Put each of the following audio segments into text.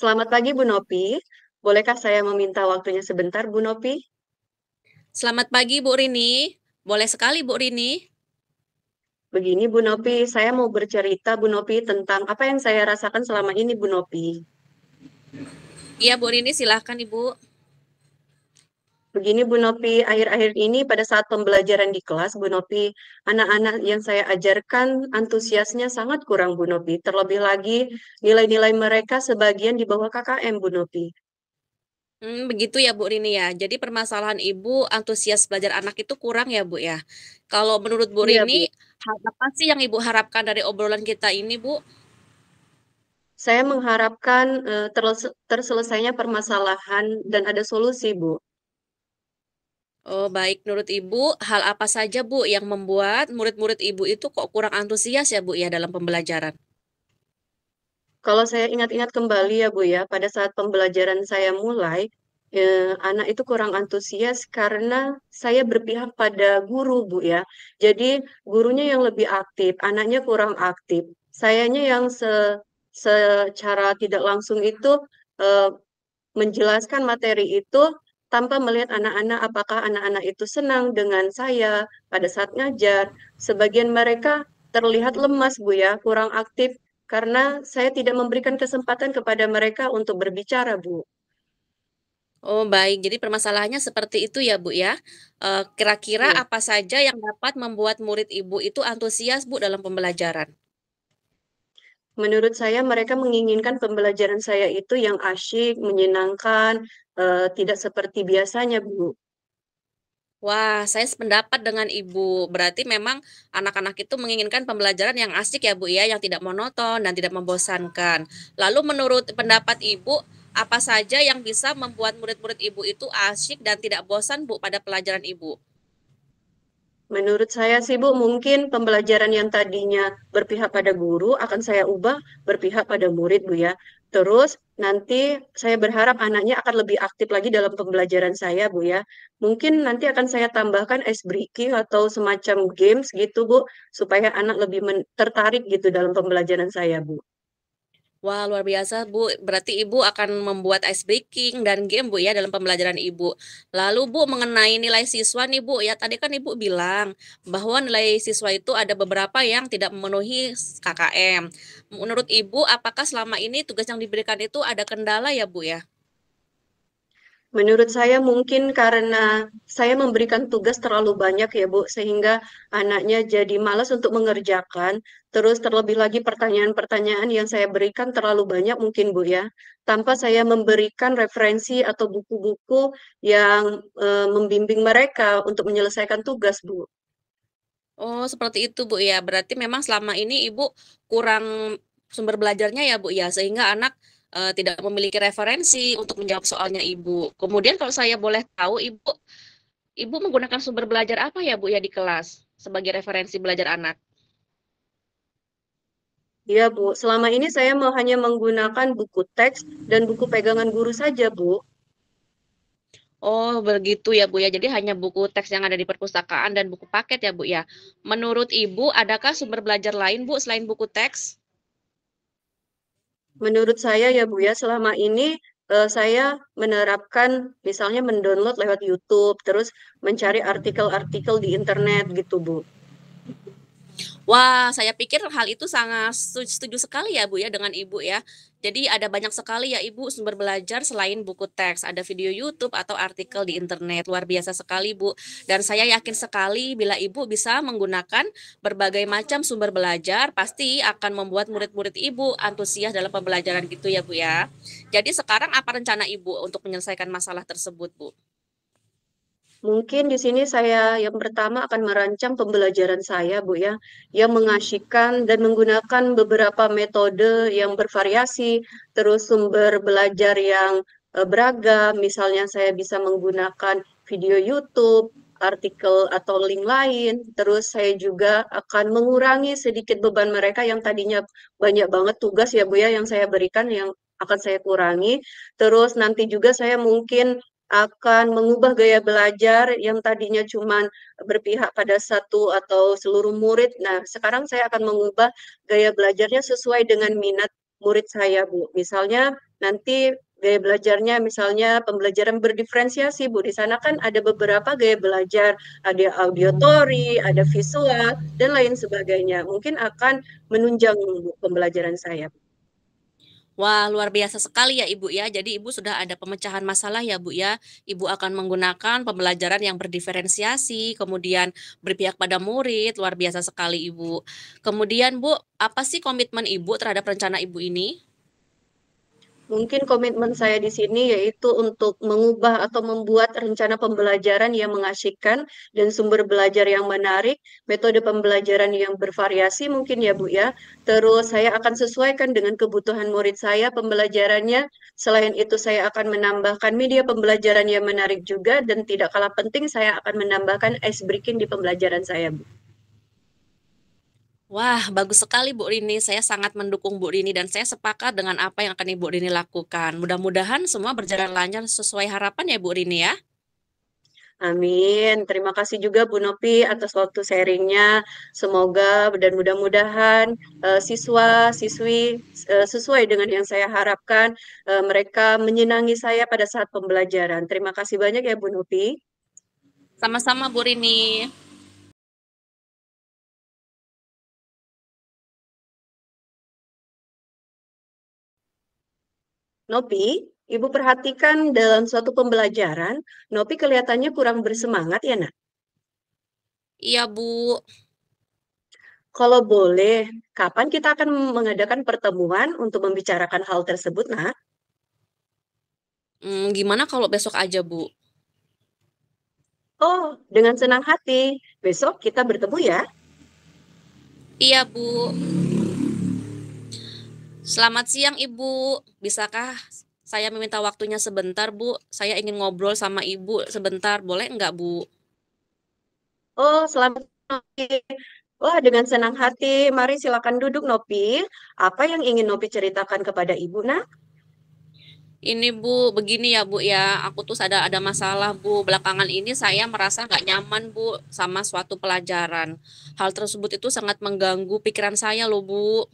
Selamat pagi Bu Nopi. Bolehkah saya meminta waktunya sebentar Bu Nopi? Selamat pagi Bu Rini. Boleh sekali Bu Rini. Begini Bu Nopi, saya mau bercerita Bu Nopi tentang apa yang saya rasakan selama ini Bu Nopi. Iya Bu Rini silahkan Ibu. Begini Bu Nopi, akhir-akhir ini pada saat pembelajaran di kelas Bu Nopi, anak-anak yang saya ajarkan antusiasnya sangat kurang Bu Nopi. Terlebih lagi nilai-nilai mereka sebagian di bawah KKM Bu Nopi. Begitu ya Bu Rini ya. Jadi permasalahan Ibu antusias belajar anak itu kurang ya Bu ya. Kalau menurut Bu Iya Rini, Bu, hal apa sih yang Ibu harapkan dari obrolan kita ini Bu? saya mengharapkan terselesainya permasalahan dan ada solusi Bu. Oh baik, menurut Ibu, hal apa saja Bu yang membuat murid-murid Ibu itu kok kurang antusias ya Bu ya dalam pembelajaran? Kalau saya ingat-ingat kembali ya Bu ya, pada saat pembelajaran saya mulai, anak itu kurang antusias karena saya berpihak pada guru Bu ya. Jadi gurunya yang lebih aktif, anaknya kurang aktif. Sayanya yang secara tidak langsung itu eh, menjelaskan materi itu tanpa melihat anak-anak apakah anak-anak itu senang dengan saya pada saat ngajar. Sebagian mereka terlihat lemas, Bu ya, kurang aktif karena saya tidak memberikan kesempatan kepada mereka untuk berbicara, Bu. Oh baik, jadi permasalahannya seperti itu ya Bu ya. Kira-kira Ya. apa saja yang dapat membuat murid Ibu itu antusias Bu dalam pembelajaran? Menurut saya mereka menginginkan pembelajaran saya itu yang asyik, menyenangkan, tidak seperti biasanya, Bu. Wah, saya sependapat dengan Ibu. Berarti memang anak-anak itu menginginkan pembelajaran yang asik ya, Bu ya, yang tidak monoton dan tidak membosankan. Lalu menurut pendapat Ibu, apa saja yang bisa membuat murid-murid Ibu itu asyik dan tidak bosan, Bu, pada pelajaran Ibu? Menurut saya sih Bu, mungkin pembelajaran yang tadinya berpihak pada guru akan saya ubah berpihak pada murid Bu ya. Terus nanti saya berharap anaknya akan lebih aktif lagi dalam pembelajaran saya Bu ya. Mungkin nanti akan saya tambahkan ice breaking atau semacam games gitu Bu, supaya anak lebih tertarik gitu dalam pembelajaran saya Bu. Wah, luar biasa, Bu. Berarti Ibu akan membuat ice breaking dan game, Bu, ya, dalam pembelajaran Ibu. Lalu, Bu, mengenai nilai siswa nih, Bu, ya, tadi kan Ibu bilang bahwa nilai siswa itu ada beberapa yang tidak memenuhi KKM. Menurut Ibu, apakah selama ini tugas yang diberikan itu ada kendala ya, Bu, ya? Menurut saya mungkin karena saya memberikan tugas terlalu banyak ya Bu, sehingga anaknya jadi malas untuk mengerjakan. Terus terlebih lagi pertanyaan-pertanyaan yang saya berikan terlalu banyak mungkin Bu ya, tanpa saya memberikan referensi atau buku-buku yang membimbing mereka untuk menyelesaikan tugas Bu. Oh, seperti itu, Bu, ya. Berarti memang selama ini Ibu kurang sumber belajarnya ya, Bu, ya, sehingga anak tidak memiliki referensi untuk menjawab soalnya Ibu. Kemudian kalau saya boleh tahu, Ibu menggunakan sumber belajar apa ya, Bu, ya, di kelas sebagai referensi belajar anak? Iya Bu, selama ini saya hanya menggunakan buku teks dan buku pegangan guru saja Bu. Oh, begitu ya, Bu, ya. Jadi hanya buku teks yang ada di perpustakaan dan buku paket ya, Bu, ya. Menurut Ibu, adakah sumber belajar lain, Bu, selain buku teks? Menurut saya ya Bu ya, selama ini saya menerapkan misalnya mendownload lewat YouTube, terus mencari artikel-artikel di internet gitu Bu. Wah, saya pikir hal itu sangat setuju sekali ya, Bu ya, dengan Ibu ya. Jadi ada banyak sekali ya Ibu sumber belajar selain buku teks, ada video YouTube atau artikel di internet. Luar biasa sekali, Bu. Dan saya yakin sekali bila Ibu bisa menggunakan berbagai macam sumber belajar, pasti akan membuat murid-murid Ibu antusias dalam pembelajaran gitu ya, Bu ya. Jadi sekarang apa rencana Ibu untuk menyelesaikan masalah tersebut, Bu? Mungkin di sini saya yang pertama akan merancang pembelajaran saya Bu ya, yang mengasyikkan dan menggunakan beberapa metode yang bervariasi, terus sumber belajar yang beragam, misalnya saya bisa menggunakan video YouTube, artikel atau link lain, terus saya juga akan mengurangi sedikit beban mereka yang tadinya banyak banget tugas ya Bu ya yang saya berikan yang akan saya kurangi. Terus nanti juga saya mungkin akan mengubah gaya belajar yang tadinya cuma berpihak pada satu atau seluruh murid. Nah, sekarang saya akan mengubah gaya belajarnya sesuai dengan minat murid saya, Bu. Misalnya nanti gaya belajarnya misalnya pembelajaran berdiferensiasi, Bu. Di sana kan ada beberapa gaya belajar, ada auditory, ada visual, dan lain sebagainya. Mungkin akan menunjang Bu, pembelajaran saya. Wah, luar biasa sekali ya Ibu ya. Jadi Ibu sudah ada pemecahan masalah ya Bu ya. Ibu akan menggunakan pembelajaran yang berdiferensiasi, kemudian berpihak pada murid, luar biasa sekali Ibu. Kemudian Bu, apa sih komitmen Ibu terhadap rencana Ibu ini? Mungkin komitmen saya di sini yaitu untuk mengubah atau membuat rencana pembelajaran yang mengasyikkan dan sumber belajar yang menarik, metode pembelajaran yang bervariasi mungkin ya Bu ya. Terus saya akan sesuaikan dengan kebutuhan murid saya pembelajarannya. Selain itu saya akan menambahkan media pembelajaran yang menarik juga dan tidak kalah penting saya akan menambahkan ice breaking di pembelajaran saya Bu. Wah, bagus sekali Bu Rini. Saya sangat mendukung Bu Rini dan saya sepakat dengan apa yang akan Ibu Rini lakukan. Mudah-mudahan semua berjalan lancar sesuai harapan ya Bu Rini ya. Amin. Terima kasih juga Bu Nopi atas waktu sharingnya. Semoga dan mudah-mudahan siswa-siswi sesuai dengan yang saya harapkan, mereka menyenangi saya pada saat pembelajaran. Terima kasih banyak ya Bu Nopi. Sama-sama Bu Rini. Nopi, Ibu perhatikan dalam suatu pembelajaran, Nopi kelihatannya kurang bersemangat ya, Nak? Iya Bu. Kalau boleh, kapan kita akan mengadakan pertemuan untuk membicarakan hal tersebut, Nak? Gimana kalau besok aja Bu? Oh, dengan senang hati. Besok kita bertemu ya. Iya Bu. Selamat siang Ibu. Bisakah saya meminta waktunya sebentar Bu? Saya ingin ngobrol sama Ibu sebentar. Boleh enggak Bu? Oh, selamat Nopi. Wah, dengan senang hati. Mari silakan duduk, Nopi. Apa yang ingin Nopi ceritakan kepada Ibu, nak? Ini Bu, begini ya Bu ya. Aku tuh ada masalah Bu. Belakangan ini saya merasa nggak nyaman Bu sama suatu pelajaran. Hal tersebut itu sangat mengganggu pikiran saya loh Bu.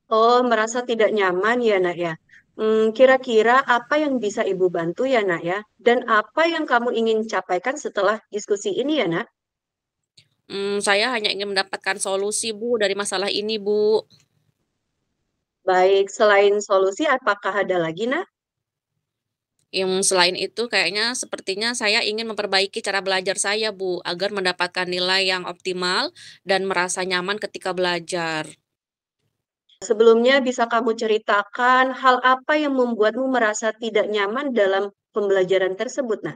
Oh, merasa tidak nyaman ya, nak ya. Kira-kira apa yang bisa Ibu bantu ya, nak ya? Dan apa yang kamu ingin capaikan setelah diskusi ini ya, nak? Saya hanya ingin mendapatkan solusi Bu dari masalah ini Bu. Baik, selain solusi, apakah ada lagi, nak? Selain itu kayaknya sepertinya saya ingin memperbaiki cara belajar saya Bu, agar mendapatkan nilai yang optimal dan merasa nyaman ketika belajar. Sebelumnya, bisa kamu ceritakan hal apa yang membuatmu merasa tidak nyaman dalam pembelajaran tersebut, nak?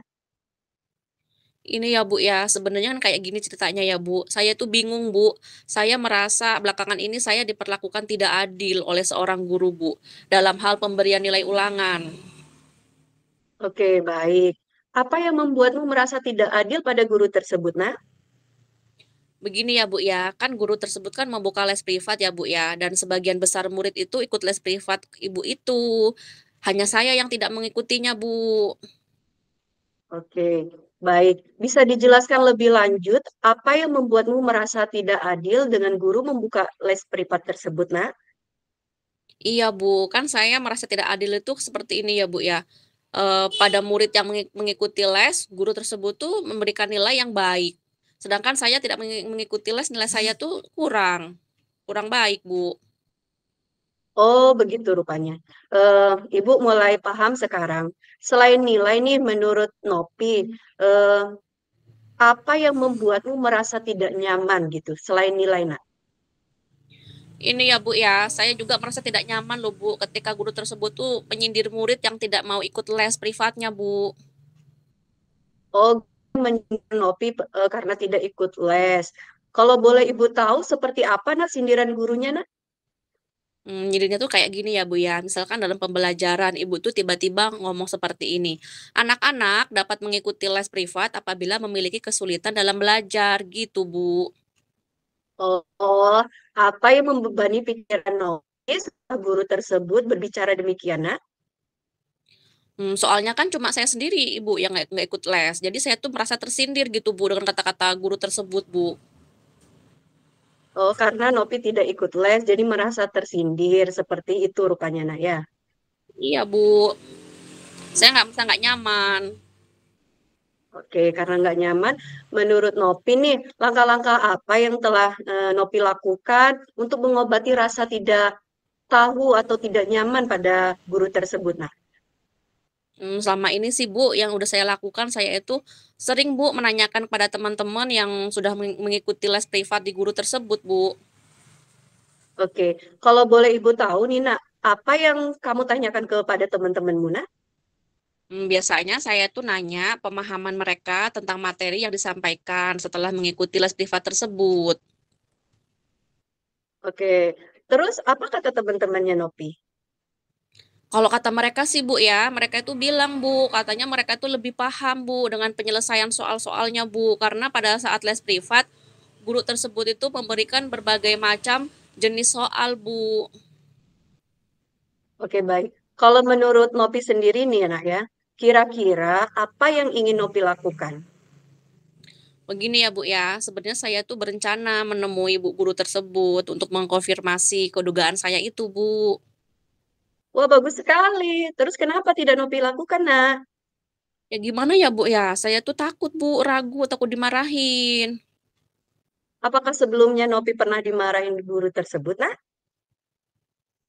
Ini ya Bu ya, sebenarnya kan kayak gini ceritanya ya Bu. Saya tuh bingung Bu. Saya merasa belakangan ini saya diperlakukan tidak adil oleh seorang guru Bu dalam hal pemberian nilai ulangan. Oke, baik. Apa yang membuatmu merasa tidak adil pada guru tersebut, nak? Begini ya Bu ya, kan guru tersebut kan membuka les privat ya Bu ya, dan sebagian besar murid itu ikut les privat ibu itu. Hanya saya yang tidak mengikutinya Bu. Oke, baik. Bisa dijelaskan lebih lanjut apa yang membuatmu merasa tidak adil dengan guru membuka les privat tersebut, nak? Iya Bu, kan saya merasa tidak adil itu seperti ini ya Bu ya. Pada murid yang mengikuti les, guru tersebut tuh memberikan nilai yang baik. Sedangkan saya tidak mengikuti les, nilai saya tuh kurang, kurang baik Bu. Oh, begitu rupanya. Ibu mulai paham sekarang. Selain nilai nih, menurut Nopi, eh, apa yang membuatmu merasa tidak nyaman gitu, selain nilai, nak? Ini ya Bu ya, saya juga merasa tidak nyaman loh Bu ketika guru tersebut tuh menyindir murid yang tidak mau ikut les privatnya Bu. Oh, menyindir Nopi karena tidak ikut les. Kalau boleh Ibu tahu seperti apa, nak, sindiran gurunya, nak? Jadinya tuh kayak gini ya Bu ya, misalkan dalam pembelajaran Ibu tuh tiba-tiba ngomong seperti ini, anak-anak dapat mengikuti les privat apabila memiliki kesulitan dalam belajar gitu Bu. Oh, apa yang membebani pikiran Novi setelah guru tersebut berbicara demikian, nak? Soalnya kan cuma saya sendiri Ibu yang nggak ikut les, jadi saya tuh merasa tersindir gitu Bu dengan kata-kata guru tersebut Bu. Oh, karena Nopi tidak ikut les, jadi merasa tersindir. Seperti itu rupanya, nak ya. Iya Bu, saya nggak nyaman. Oke, karena nggak nyaman, menurut Nopi nih, langkah-langkah apa yang telah Nopi lakukan untuk mengobati rasa tidak tahu atau tidak nyaman pada guru tersebut, nah? Selama ini sih Bu, yang udah saya lakukan, saya itu sering Bu menanyakan kepada teman-teman yang sudah mengikuti les privat di guru tersebut Bu. Oke, kalau boleh Ibu tahu nih, nak, apa yang kamu tanyakan kepada teman-temanmu, nak? Biasanya saya tuh nanya pemahaman mereka tentang materi yang disampaikan setelah mengikuti les privat tersebut. Oke, terus apa kata teman-temannya Nopi? Kalau kata mereka sih Bu ya, mereka itu bilang Bu, katanya mereka itu lebih paham Bu dengan penyelesaian soal-soalnya Bu, karena pada saat les privat, guru tersebut itu memberikan berbagai macam jenis soal Bu. Oke, baik. Kalau menurut Nopi sendiri nih, nak ya, kira-kira apa yang ingin Nopi lakukan? Begini ya Bu ya, sebenarnya saya tuh berencana menemui Bu guru tersebut untuk mengkonfirmasi kedugaan saya itu Bu. Wah, bagus sekali. Terus kenapa tidak Nopi lakukan, nak? Ya gimana ya Bu ya, saya tuh takut Bu, ragu, takut dimarahin. Apakah sebelumnya Nopi pernah dimarahin guru tersebut, nak?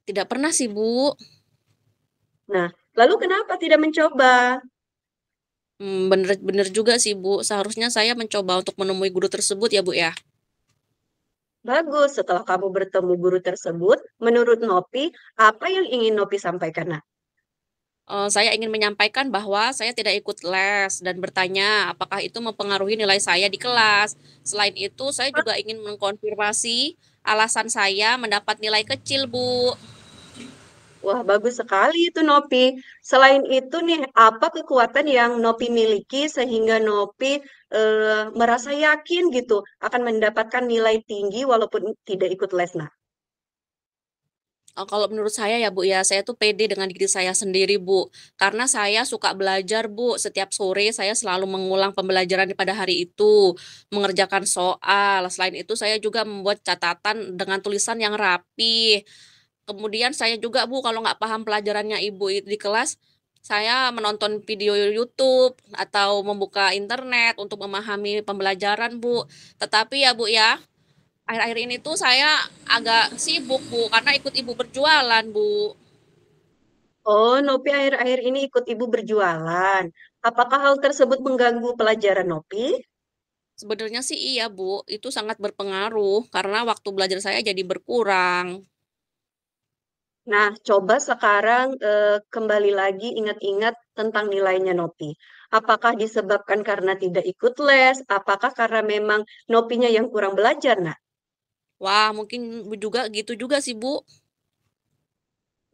Tidak pernah sih Bu. Nah, lalu kenapa tidak mencoba? Bener-bener juga sih Bu, seharusnya saya mencoba untuk menemui guru tersebut ya Bu ya. Bagus, setelah kamu bertemu guru tersebut, menurut Nopi, apa yang ingin Nopi sampaikan, nak? Saya ingin menyampaikan bahwa saya tidak ikut les dan bertanya apakah itu mempengaruhi nilai saya di kelas. Selain itu, saya juga ingin mengkonfirmasi alasan saya mendapat nilai kecil, Bu. Wah, bagus sekali itu Nopi. Selain itu nih, apa kekuatan yang Nopi miliki sehingga Nopi merasa yakin gitu akan mendapatkan nilai tinggi walaupun tidak ikut les, nah? Kalau menurut saya ya Bu ya, saya tuh pede dengan diri saya sendiri Bu. Karena saya suka belajar Bu, setiap sore saya selalu mengulang pembelajaran pada hari itu, mengerjakan soal. Selain itu saya juga membuat catatan dengan tulisan yang rapi. Kemudian saya juga Bu, kalau nggak paham pelajarannya Ibu di kelas, saya menonton video YouTube atau membuka internet untuk memahami pembelajaran Bu. Tetapi ya Bu ya, akhir-akhir ini tuh saya agak sibuk Bu, karena ikut ibu berjualan Bu. Oh, Nopi akhir-akhir ini ikut ibu berjualan. Apakah hal tersebut mengganggu pelajaran Nopi? Sebenarnya sih iya Bu, itu sangat berpengaruh karena waktu belajar saya jadi berkurang. Nah, coba sekarang kembali lagi ingat-ingat tentang nilainya Nopi. Apakah disebabkan karena tidak ikut les? Apakah karena memang Nopinya yang kurang belajar? Nah, Wah, mungkin juga gitu juga sih Bu.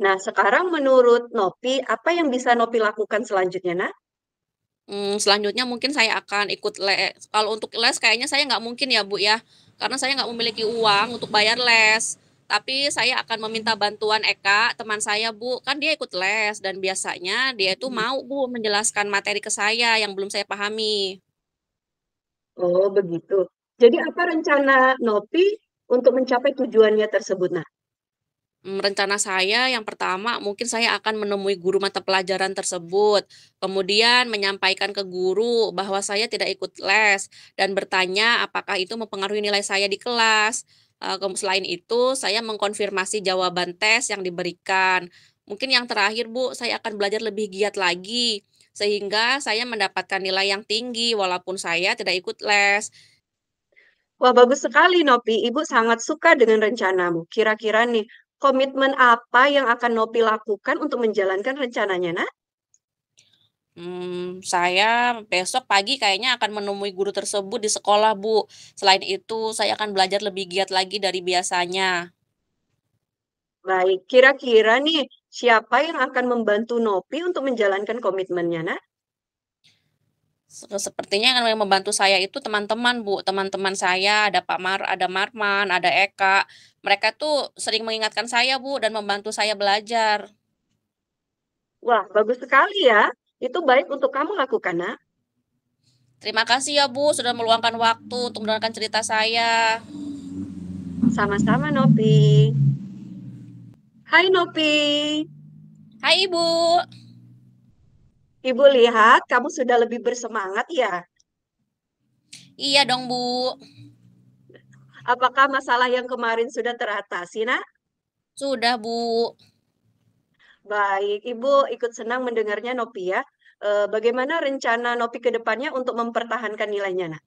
sekarang menurut Nopi, apa yang bisa Nopi lakukan selanjutnya, Nak? Selanjutnya mungkin saya akan ikut les. Kalau untuk les kayaknya saya nggak mungkin ya Bu ya, karena saya nggak memiliki uang untuk bayar les. Tapi saya akan meminta bantuan Eka, teman saya Bu, kan dia ikut les dan biasanya dia itu mau Bu menjelaskan materi ke saya yang belum saya pahami. Oh, begitu. Jadi apa rencana Nopi untuk mencapai tujuannya tersebut, Nak? Rencana saya yang pertama mungkin saya akan menemui guru mata pelajaran tersebut, kemudian menyampaikan ke guru bahwa saya tidak ikut les dan bertanya apakah itu mempengaruhi nilai saya di kelas. Selain itu, saya mengkonfirmasi jawaban tes yang diberikan. Mungkin yang terakhir, Bu, saya akan belajar lebih giat lagi sehingga saya mendapatkan nilai yang tinggi walaupun saya tidak ikut les. Wah, bagus sekali, Nopi. Ibu sangat suka dengan rencanamu. Kira-kira nih, komitmen apa yang akan Nopi lakukan untuk menjalankan rencananya, Nak? Saya besok pagi kayaknya akan menemui guru tersebut di sekolah, Bu. Selain itu, saya akan belajar lebih giat lagi dari biasanya. Baik, kira-kira nih, siapa yang akan membantu Nopi untuk menjalankan komitmennya, Nak? Sepertinya yang membantu saya itu teman-teman, Bu. Teman-teman saya ada Marman, ada Eka. Mereka tuh sering mengingatkan saya, Bu, dan membantu saya belajar. Wah, bagus sekali ya. Itu baik untuk kamu lakukan, Nak. Terima kasih ya, Bu, sudah meluangkan waktu untuk mendengarkan cerita saya. Sama-sama Nopi. Hai Nopi, Hai Ibu. Ibu lihat kamu sudah lebih bersemangat ya. Iya dong Bu. Apakah masalah yang kemarin sudah teratasi, Nak? Sudah Bu. Baik, Ibu ikut senang mendengarnya Nopi ya. Bagaimana rencana Nopi ke depannya untuk mempertahankan nilainya, Nak?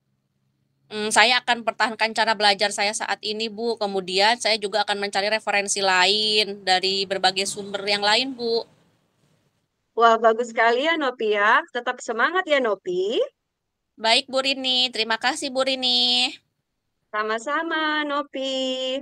Saya akan pertahankan cara belajar saya saat ini Bu. Kemudian saya juga akan mencari referensi lain dari berbagai sumber yang lain Bu. Wah, bagus sekali ya Nopi ya. Tetap semangat ya Nopi. Baik Bu Rini, terima kasih Bu Rini. Sama-sama Nopi.